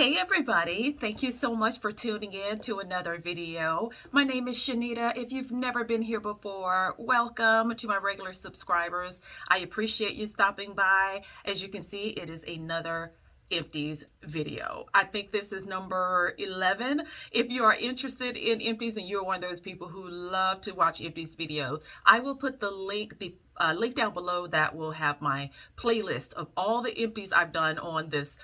Hey everybody, thank you so much for tuning in to another video. My name is Shanita. If you've never been here before, welcome to my regular subscribers. I appreciate you stopping by. As you can see, it is another Empties video. I think this is number 11. If you are interested in Empties and you're one of those people who love to watch Empties videos, I will put the link down below that will have my playlist of all the empties I've done on this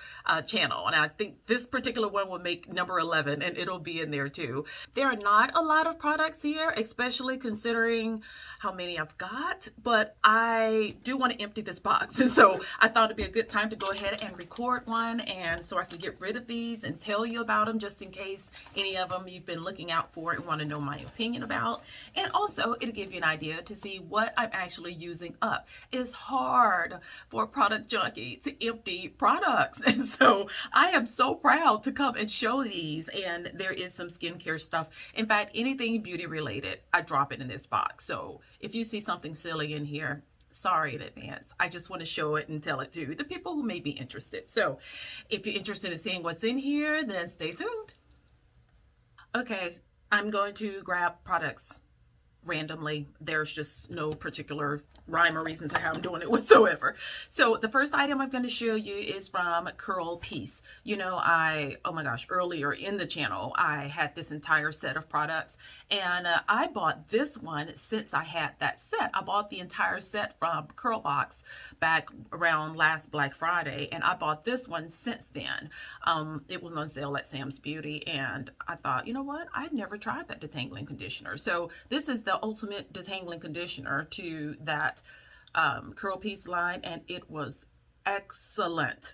channel. And I think this particular one will make number 11 and it'll be in there too. There are not a lot of products here, especially considering how many I've got, but I do want to empty this box. And so I thought it'd be a good time to go ahead and record one, and so I can get rid of these and tell you about them just in case any of them you've been looking out for and want to know my opinion about. And also it'll give you an idea to see what I'm actually using up. It's hard for a product junkie to empty products, and so I am so proud to come and show these. And there is some skincare stuff. In fact, anything beauty related, I drop it in this box. So if you see something silly in here, sorry in advance. I just want to show it and tell it to the people who may be interested. So if you're interested in seeing what's in here, then stay tuned. Okay, I'm going to grab products randomly. There's just no particular rhyme or reason to how I'm doing it whatsoever. So the first item I'm going to show you is from Coils. You know, oh my gosh, earlier in the channel, I had this entire set of products, and I bought this one since I had that set. I bought the entire set from Curlbox back around last Black Friday, and I bought this one since then. It was on sale at Sam's Beauty, and I thought, you know what? I'd never tried that detangling conditioner. So this is the ultimate detangling conditioner to that Curl Piece line, and it was excellent.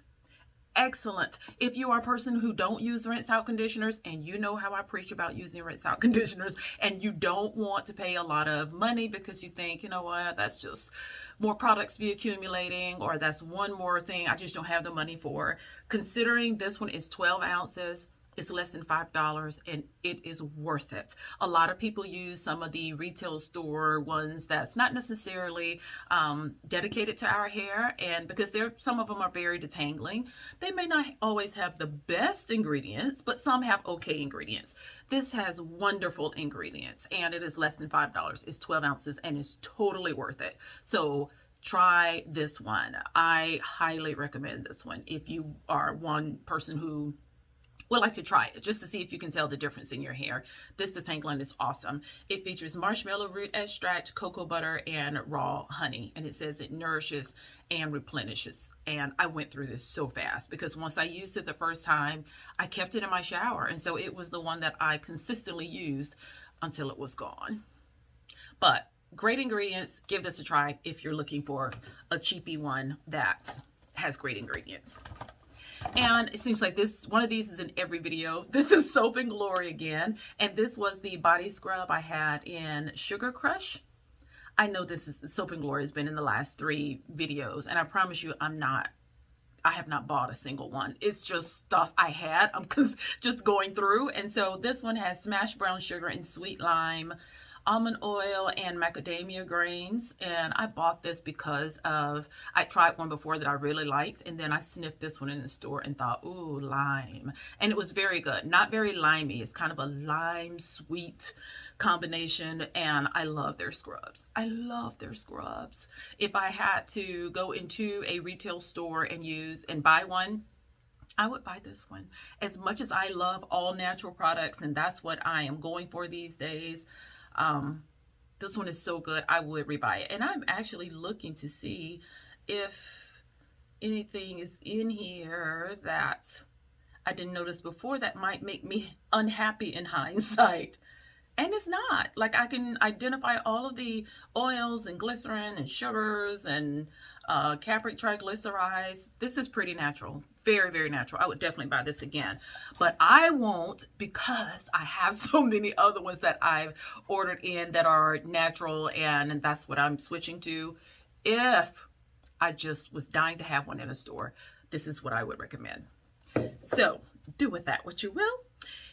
Excellent. If you are a person who don't use rinse out conditioners, and you know how I preach about using rinse out conditioners, and you don't want to pay a lot of money because you think, you know what, that's just more products be accumulating, or that's one more thing I just don't have the money for. Considering this one is 12 ounces, it's less than $5, and it is worth it. A lot of people use some of the retail store ones that's not necessarily dedicated to our hair, and because some of them are very detangling, they may not always have the best ingredients, but some have okay ingredients. This has wonderful ingredients, and it is less than $5. It's 12 ounces, and it's totally worth it. So try this one. I highly recommend this one if you are one person who would like to try it just to see if you can tell the difference in your hair. This detangling is awesome. It features marshmallow root extract, cocoa butter, and raw honey, and it says it nourishes and replenishes. And I went through this so fast because once I used it the first time, I kept it in my shower, and so it was the one that I consistently used until it was gone. But great ingredients. Give this a try if you're looking for a cheapy one that has great ingredients. And it seems like one of these is in every video. This is Soap and Glory again, and this was the body scrub I had in Sugar Crush. I know Soap and Glory has been in the last 3 videos, and I promise you I have not bought a single one. It's just stuff I had. I'm just going through. And so this one has smashed brown sugar and sweet lime, almond oil, and macadamia grains. And I bought this because I tried one before that I really liked, and then I sniffed this one in the store and thought, ooh, lime. And it was very good. Not very limey. It's kind of a lime sweet combination, and I love their scrubs. I love their scrubs. If I had to go into a retail store and buy one, I would buy this one. As much as I love all natural products, and that's what I am going for these days, this one is so good, I would rebuy it. And I'm actually looking to see if anything is in here that I didn't notice before that might make me unhappy in hindsight. And it's not. Like, I can identify all of the oils and glycerin and sugars and capric triglycerides. This is pretty natural. Very, very natural. I would definitely buy this again. But I won't, because I have so many other ones that I've ordered in that are natural, and that's what I'm switching to. If I just was dying to have one in a store, this is what I would recommend. So do with that what you will.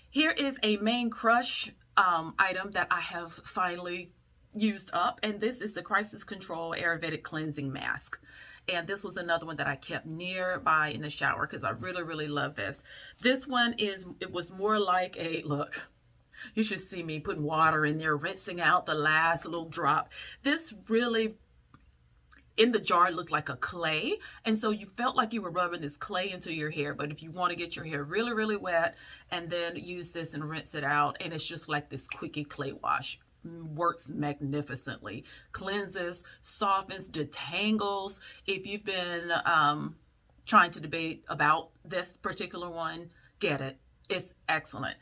Here is a main crush item that I have finally used up, and this is the Crisis Control Ayurvedic Cleansing Mask. And this was another one that I kept nearby in the shower because I really, really love this. This one it was more like a, look, you should see me putting water in there, rinsing out the last little drop. This really, in the jar, looked like a clay, and so you felt like you were rubbing this clay into your hair. But if you want to get your hair really, really wet, and then use this and rinse it out, and it's just like this quickie clay wash. Works magnificently, cleanses, softens, detangles. If you've been trying to debate about this particular one, get it. It's excellent.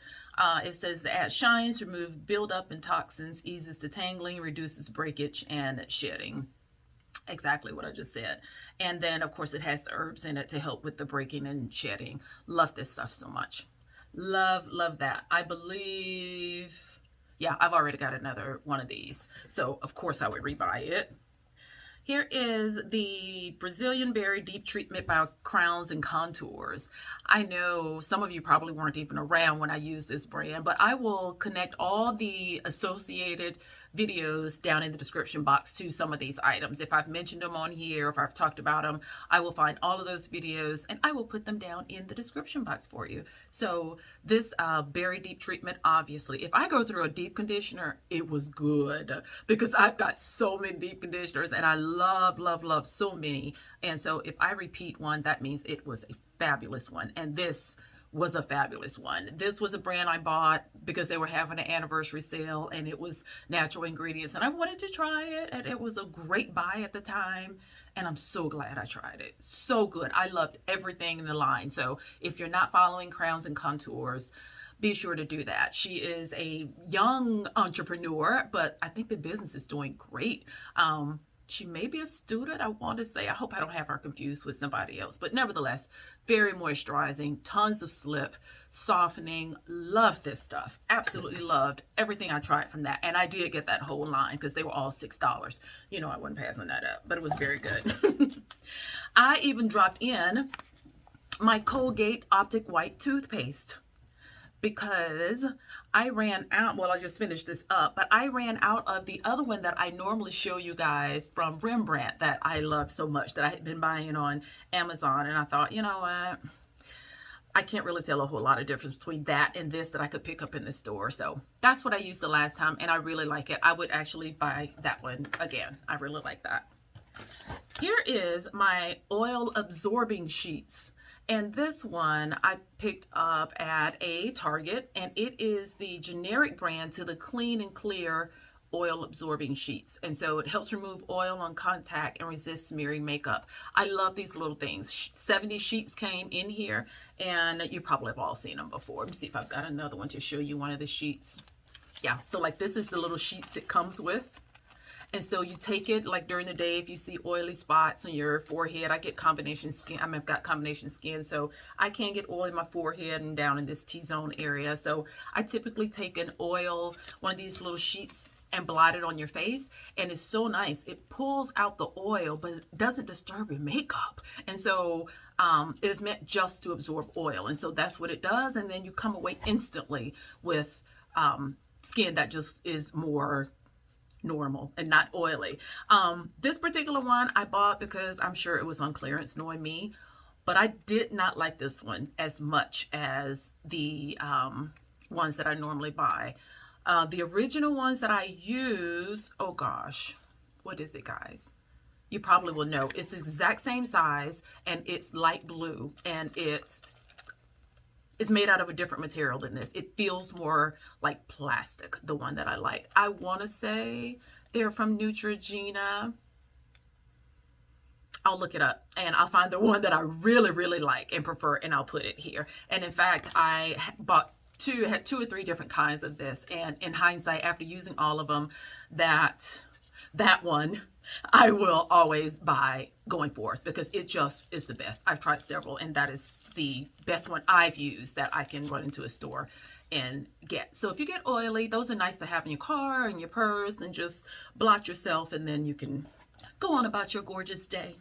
It says add shines, remove buildup and toxins, eases detangling, reduces breakage and shedding. Exactly what I just said. And then of course it has the herbs in it to help with the breaking and shedding. Love this stuff so much. Love that. I believe, yeah, I've already got another one of these, so of course I would rebuy it. Here is the Brazilian Berry Deep Treatment by Crowns and Contours. I know some of you probably weren't even around when I used this brand, but I will connect all the associated videos down in the description box to some of these items. If I've mentioned them on here, if I've talked about them, I will find all of those videos and I will put them down in the description box for you. So this Berry Deep Treatment, obviously, if I go through a deep conditioner, it was good because I've got so many deep conditioners and I love so many. And so if I repeat one, that means it was a fabulous one. And this was a fabulous one. This was a brand I bought because they were having an anniversary sale and it was natural ingredients and I wanted to try it, and it was a great buy at the time, and I'm so glad I tried it. So good. I loved everything in the line. So if you're not following Crowns and Contours, be sure to do that. She is a young entrepreneur, but I think the business is doing great. She may be a student, I want to say. I hope I don't have her confused with somebody else. But nevertheless, very moisturizing, tons of slip, softening. Love this stuff. Absolutely loved everything I tried from that. And I did get that whole line because they were all $6. You know, I wasn't passing that up, but it was very good. I even dropped in my Colgate Optic White toothpaste because I ran out, well, I just finished this up, but I ran out of the other one that I normally show you guys from Rembrandt that I love so much, that I had been buying on Amazon. And I thought, you know what, I can't really tell a whole lot of difference between that and this that I could pick up in the store. So that's what I used the last time, and I really like it. I would actually buy that one again. I really like that. Here is my oil absorbing sheets. And this one I picked up at a Target, and it is the generic brand to the Clean and Clear oil absorbing sheets. And so it helps remove oil on contact and resist smearing makeup. I love these little things. 70 sheets came in here, and you probably have all seen them before. Let me see if I've got another one to show you one of the sheets. Yeah, so like this is the little sheets it comes with. And so you take it like during the day if you see oily spots on your forehead. I get combination skin. I've got combination skin, so I can get oil in my forehead and down in this T-zone area. So I typically take an oil, one of these little sheets, and blot it on your face. And it's so nice. It pulls out the oil, but it doesn't disturb your makeup. And so it is meant just to absorb oil. And so that's what it does. And then you come away instantly with skin that just is more normal and not oily. This particular one I bought because I'm sure it was on clearance, knowing me, but I did not like this one as much as the ones that I normally buy. The original ones that I use, oh gosh, what is it, guys? You probably will know. It's the exact same size, and it's light blue, and it's made out of a different material than this. It feels more like plastic, the one that I like. I want to say they're from Neutrogena. I'll look it up and I'll find the one that I really, really like and prefer, and I'll put it here. And in fact, I had two or three different kinds of this. And in hindsight, after using all of them, that one I will always buy going forth because it just is the best. I've tried several, and that is the best one I've used that I can run into a store and get. So if you get oily, those are nice to have in your car and your purse, and just blot yourself, and then you can go on about your gorgeous day.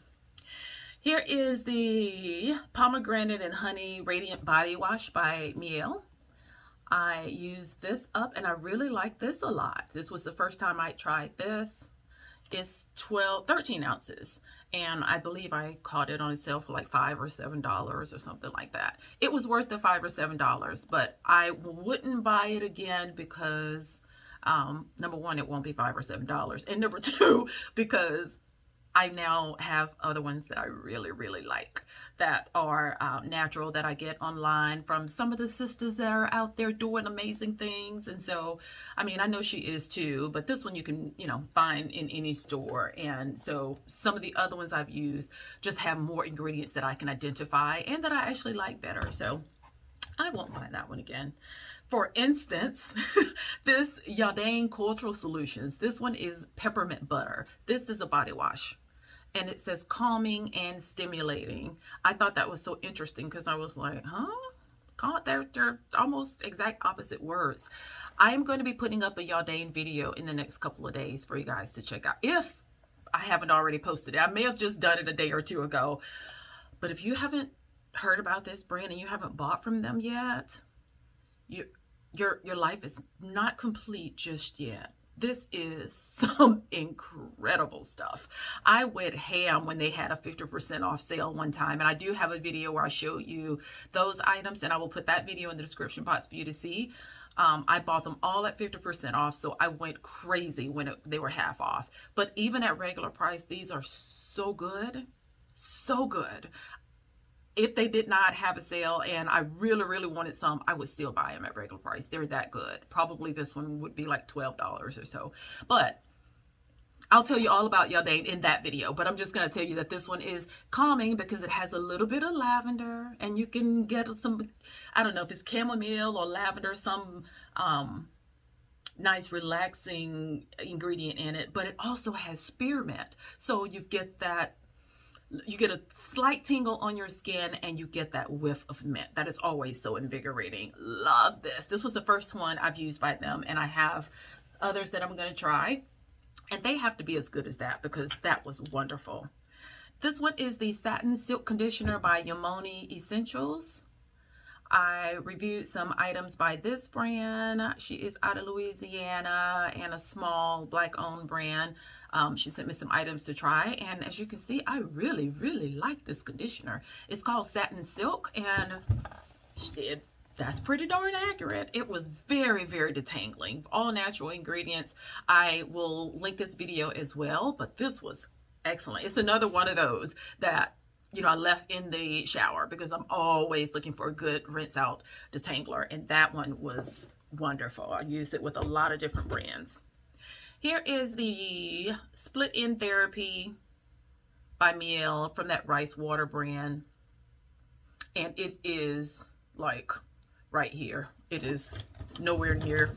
Here is the Pomegranate and Honey Radiant Body Wash by Miel. I used this up, and I really like this a lot. This was the first time I tried this. It's 13 ounces, and I believe I caught it on sale for like $5 or $7 or something like that. It was worth the $5 or $7, but I wouldn't buy it again because number one, it won't be $5 or $7, and number two, because I now have other ones that I really, really like that are natural, that I get online from some of the sisters that are out there doing amazing things. And so, I mean, I know she is too, but this one you can, you know, find in any store. And so some of the other ones I've used just have more ingredients that I can identify and that I actually like better. So I won't buy that one again. For instance, this Yodane Cultural Solutions, this one is peppermint butter. This is a body wash. And it says calming and stimulating. I thought that was so interesting because I was like, huh? They're almost exact opposite words. I am going to be putting up a Yodane video in the next couple of days for you guys to check out. If I haven't already posted it. I may have just done it a day or two ago. But if you haven't heard about this brand and you haven't bought from them yet, your life is not complete just yet. This is some incredible stuff. I went ham when they had a 50% off sale one time. And I do have a video where I show you those items, and I will put that video in the description box for you to see. I bought them all at 50% off, so I went crazy when they were half off. But even at regular price, these are so good, so good. If they did not have a sale and I really, really wanted some, I would still buy them at regular price. They're that good. Probably this one would be like $12 or so. But I'll tell you all about Yodane in that video. But I'm just going to tell you that this one is calming because it has a little bit of lavender. And you can get some, I don't know if it's chamomile or lavender, some nice relaxing ingredient in it. But it also has spearmint. So you get that. You get a slight tingle on your skin and you get that whiff of mint. That is always so invigorating. Love this. This was the first one I've used by them, and I have others that I'm going to try. And they have to be as good as that because that was wonderful. This one is the Satin Silk Conditioner by Yamoni Essentials. I reviewed some items by this brand. She is out of Louisiana and a small black-owned brand. She sent me some items to try, and as you can see, I really, really like this conditioner. It's called Satin Silk, and that's pretty darn accurate. It was very, very detangling. All natural ingredients. I will link this video as well, but this was excellent. It's another one of those that, you know, I left in the shower because I'm always looking for a good rinse out detangler, and that one was wonderful. I used it with a lot of different brands. Here is the Split End Therapy by Miel from that rice water brand. And it is like right here. It is nowhere near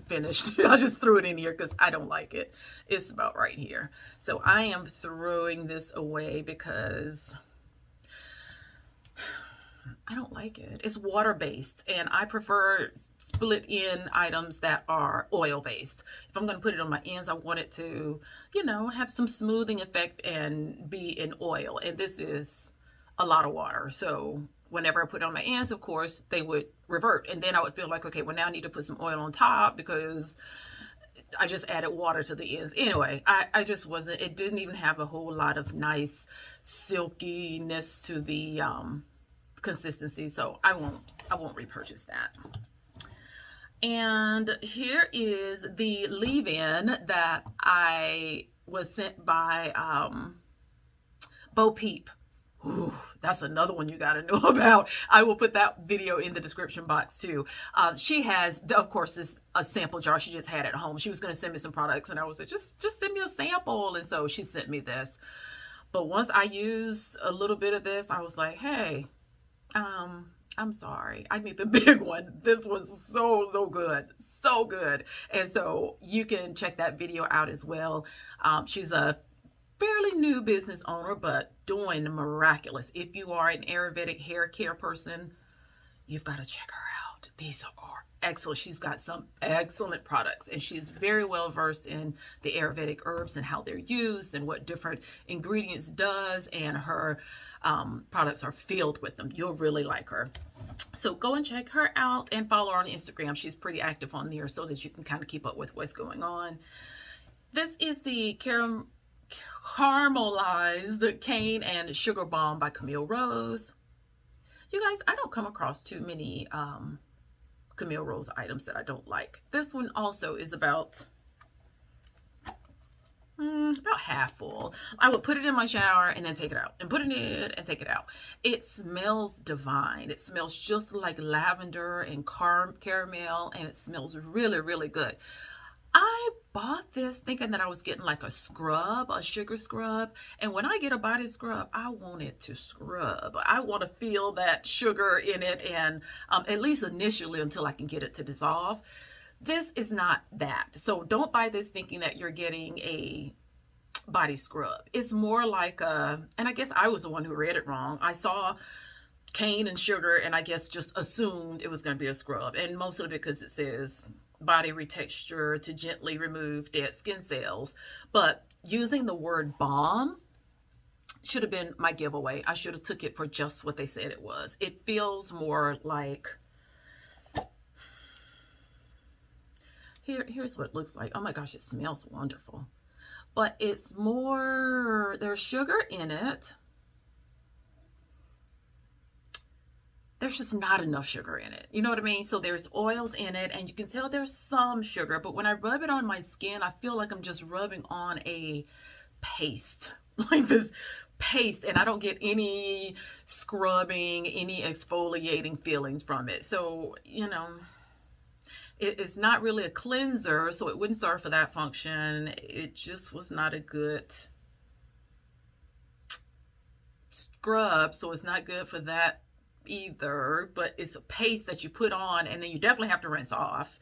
finished. I just threw it in here because I don't like it. It's about right here. So I am throwing this away because I don't like it. It's water-based, and I prefer split end items that are oil-based. If I'm going to put it on my ends, I want it to, you know, have some smoothing effect and be in oil. And this is a lot of water. So whenever I put it on my ends, of course, they would revert. And then I would feel like, okay, well, now I need to put some oil on top because I just added water to the ends. Anyway, I just wasn't, it didn't even have a whole lot of nice silkiness to the consistency. So I won't repurchase that. And here is the leave-in that I was sent by Bo Peep. Ooh, that's another one you got to know about. I will put that video in the description box too. She has, of course, this a sample jar she just had at home. She was going to send me some products, and I was like, just send me a sample. And so she sent me this. But once I used a little bit of this, I was like, hey, I'm sorry, I need the big one. This was so good, so good. And so you can check that video out as well. She's a fairly new business owner, but doing miraculous. If you are an Ayurvedic hair care person, you've got to check her out. These are excellent. She's got some excellent products, and she's very well versed in the Ayurvedic herbs and how they're used and what different ingredients does, and her products are filled with them. You'll really like her. So go and check her out and follow her on Instagram. She's pretty active on there so that you can kind of keep up with what's going on. This is the Caramelized cane and sugar bomb by Camille Rose. You guys, I don't come across too many Camille Rose items that I don't like. This one also is about half full. I would put it in my shower and then take it out, and put it in and take it out. It smells divine. It smells just like lavender and caramel, and it smells really, really good. I bought this thinking that I was getting like a scrub, a sugar scrub. And when I get a body scrub, I want it to scrub. I want to feel that sugar in it, and at least initially until I can get it to dissolve. This is not that. So don't buy this thinking that you're getting a body scrub. It's more like and I guess I was the one who read it wrong. I saw cane and sugar and I guess just assumed it was going to be a scrub. And most of it because it says body retexture to gently remove dead skin cells. But using the word balm should have been my giveaway. I should have took it for just what they said it was. It feels more like, here's what it looks like. Oh my gosh, it smells wonderful. But it's more, there's sugar in it. There's just not enough sugar in it. You know what I mean? So there's oils in it, and you can tell there's some sugar, but when I rub it on my skin, I feel like I'm just rubbing on a paste, like this paste, and I don't get any scrubbing, any exfoliating feelings from it. So, you know, it's not really a cleanser, so it wouldn't serve for that function. It just was not a good scrub, so it's not good for that either. But it's a paste that you put on, and then you definitely have to rinse off.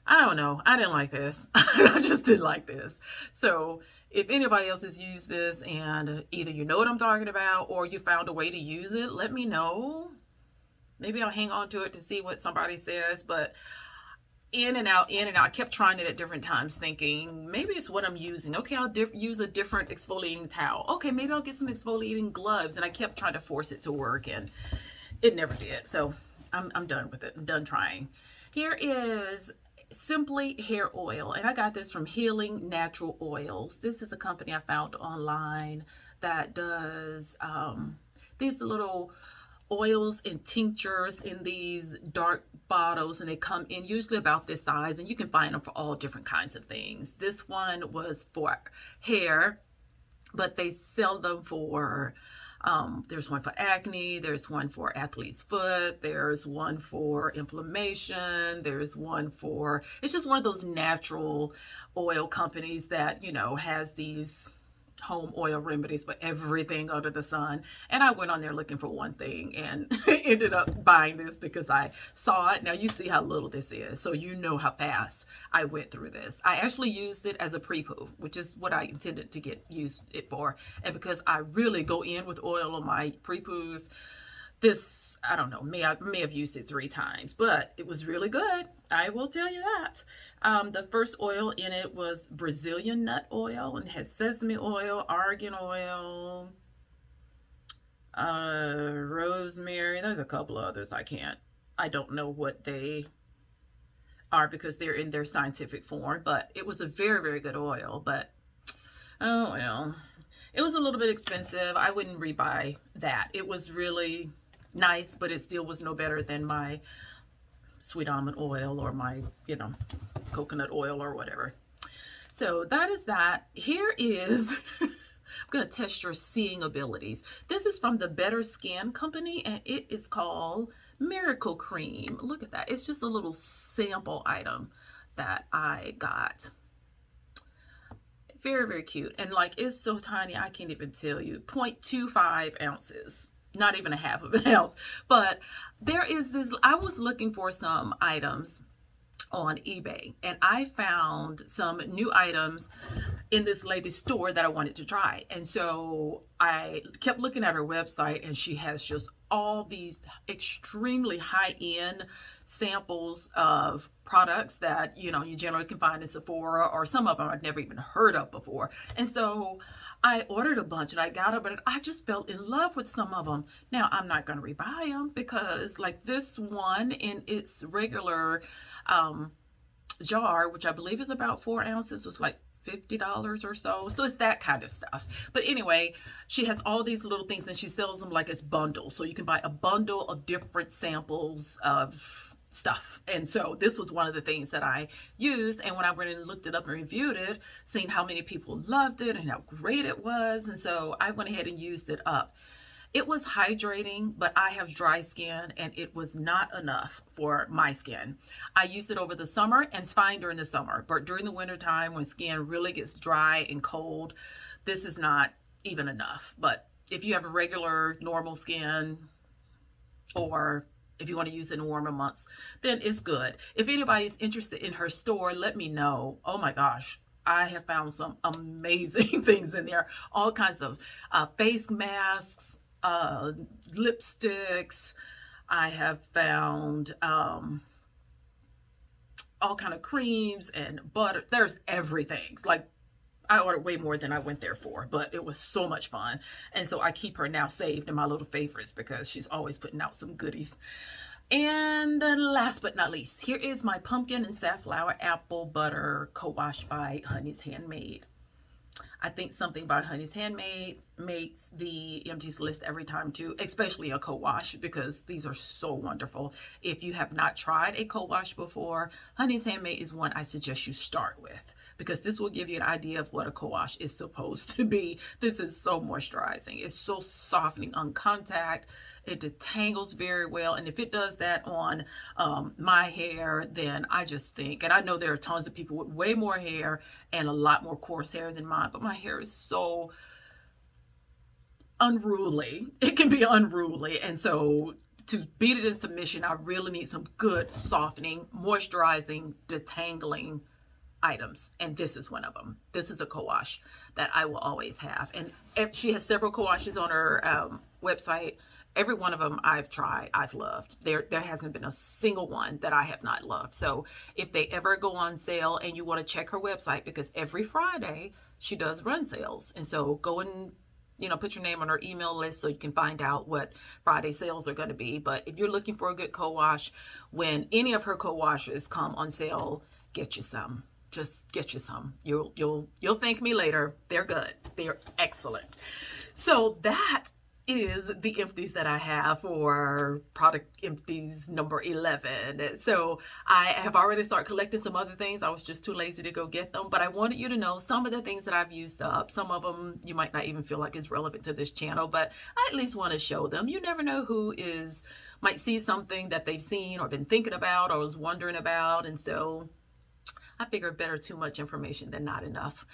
I don't know. I didn't like this. I just didn't like this. So if anybody else has used this and either you know what I'm talking about or you found a way to use it, let me know. Maybe I'll hang on to it to see what somebody says. But in and out, in and out. I kept trying it at different times thinking, maybe it's what I'm using. Okay, I'll use a different exfoliating towel. Okay, maybe I'll get some exfoliating gloves. And I kept trying to force it to work, and it never did. So I'm done with it. I'm done trying. Here is Simply Hair Oil, and I got this from Healing Natural Oils. This is a company I found online that does these little oils and tinctures in these dark bottles, and they come in usually about this size, and you can find them for all different kinds of things. This one was for hair, but they sell them for there's one for acne, there's one for athlete's foot, there's one for inflammation, there's one for, it's just one of those natural oil companies that, you know, has these home oil remedies for everything under the sun. And I went on there looking for one thing and ended up buying this because I saw it. Now you see how little this is, so you know how fast I went through this. I actually used it as a pre-poo, which is what I intended to use it for. And because I really go in with oil on my pre-poos, this, I don't know, I may have used it 3 times, but it was really good. I will tell you that. The first oil in it was Brazilian nut oil, and it has sesame oil, argan oil, rosemary. There's a couple others I don't know what they are because they're in their scientific form, but it was a very, very good oil. But oh well, it was a little bit expensive. I wouldn't rebuy that. It was really nice, but it still was no better than my sweet almond oil or my, you know, coconut oil or whatever. So that is that. Here is I'm going to test your seeing abilities. This is from the Better Skin Company, and it is called Miracle Cream. Look at that. It's just a little sample item that I got. Very, very cute. And like, it's so tiny, I can't even tell you. 0.25 ounces. Not even a half of an ounce. But there is this, I was looking for some items on eBay, and I found some new items in this lady's store that I wanted to try. And so I kept looking at her website, and she has just all these extremely high-end samples of products that, you know, you generally can find in Sephora, or some of them I'd never even heard of before. And so I ordered a bunch and I got it, but I just fell in love with some of them. Now, I'm not going to rebuy them because like this one in its regular jar, which I believe is about 4 ounces, was like $50 or so. So it's that kind of stuff. But anyway, she has all these little things and she sells them like it's bundles. So you can buy a bundle of different samples of stuff. And so this was one of the things that I used. And when I went and looked it up and reviewed it, seeing how many people loved it and how great it was. And so I went ahead and used it up. It was hydrating, but I have dry skin and it was not enough for my skin. I used it over the summer and it's fine during the summer, but during the winter time when skin really gets dry and cold, this is not even enough. But if you have a regular normal skin, or if you want to use it in warmer months, then it's good. If anybody's interested in her store, let me know. Oh my gosh. I have found some amazing things in there. All kinds of face masks, lipsticks. I have found all kind of creams and butter. There's everything. Like, I ordered way more than I went there for, but it was so much fun. And so I keep her now saved in my little favorites because she's always putting out some goodies. And last but not least, here is my pumpkin and safflower apple butter co-wash by Honey's Handmade. I think something by Honey's Handmade makes the Empties list every time too, especially a co-wash, because these are so wonderful. If you have not tried a co-wash before, Honey's Handmade is one I suggest you start with, because this will give you an idea of what a co-wash is supposed to be. This is so moisturizing. It's so softening on contact. It detangles very well. And if it does that on my hair, then I just think, and I know there are tons of people with way more hair and a lot more coarse hair than mine, but my hair is so unruly. It can be unruly. And so to beat it in submission, I really need some good softening, moisturizing, detangling items, and this is one of them. This is a co-wash that I will always have, and she has several co-washes on her website. Every one of them I've tried, I've loved. There hasn't been a single one that I have not loved. So if they ever go on sale and you want to check her website, because every Friday she does run sales, and so go and put your name on her email list so you can find out what Friday sales are going to be. But if you're looking for a good co-wash, when any of her co-washes come on sale, get you some. Just get you some. You'll thank me later. They're good. They're excellent. So that is the empties that I have for product empties number 11. So I have already started collecting some other things. I was just too lazy to go get them, but I wanted you to know some of the things that I've used up. Some of them you might not even feel like is relevant to this channel, but I at least want to show them. You never know who might see something that they've seen or been thinking about or was wondering about, and so I figure better too much information than not enough.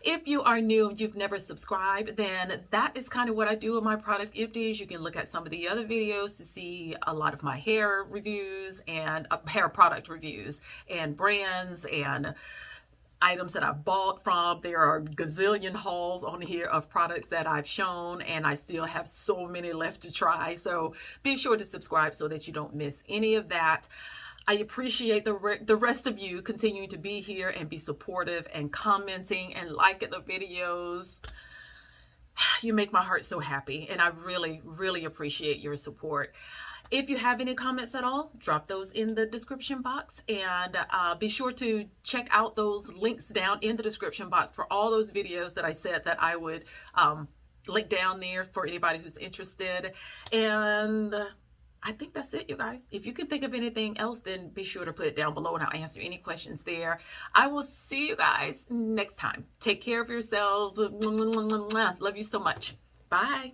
If you are new and you've never subscribed, then that is kind of what I do with my product empties. You can look at some of the other videos to see a lot of my hair reviews and hair product reviews and brands and items that I've bought from. There are a gazillion hauls on here of products that I've shown, and I still have so many left to try. So be sure to subscribe so that you don't miss any of that. I appreciate the rest of you continuing to be here and be supportive and commenting and liking the videos. You make my heart so happy, and I really, really appreciate your support. If you have any comments at all, drop those in the description box, and be sure to check out those links down in the description box for all those videos that I said that I would link down there for anybody who's interested. And I think that's it, you guys. If you can think of anything else, then be sure to put it down below and I'll answer any questions there. I will see you guys next time. Take care of yourselves. Love you so much. Bye.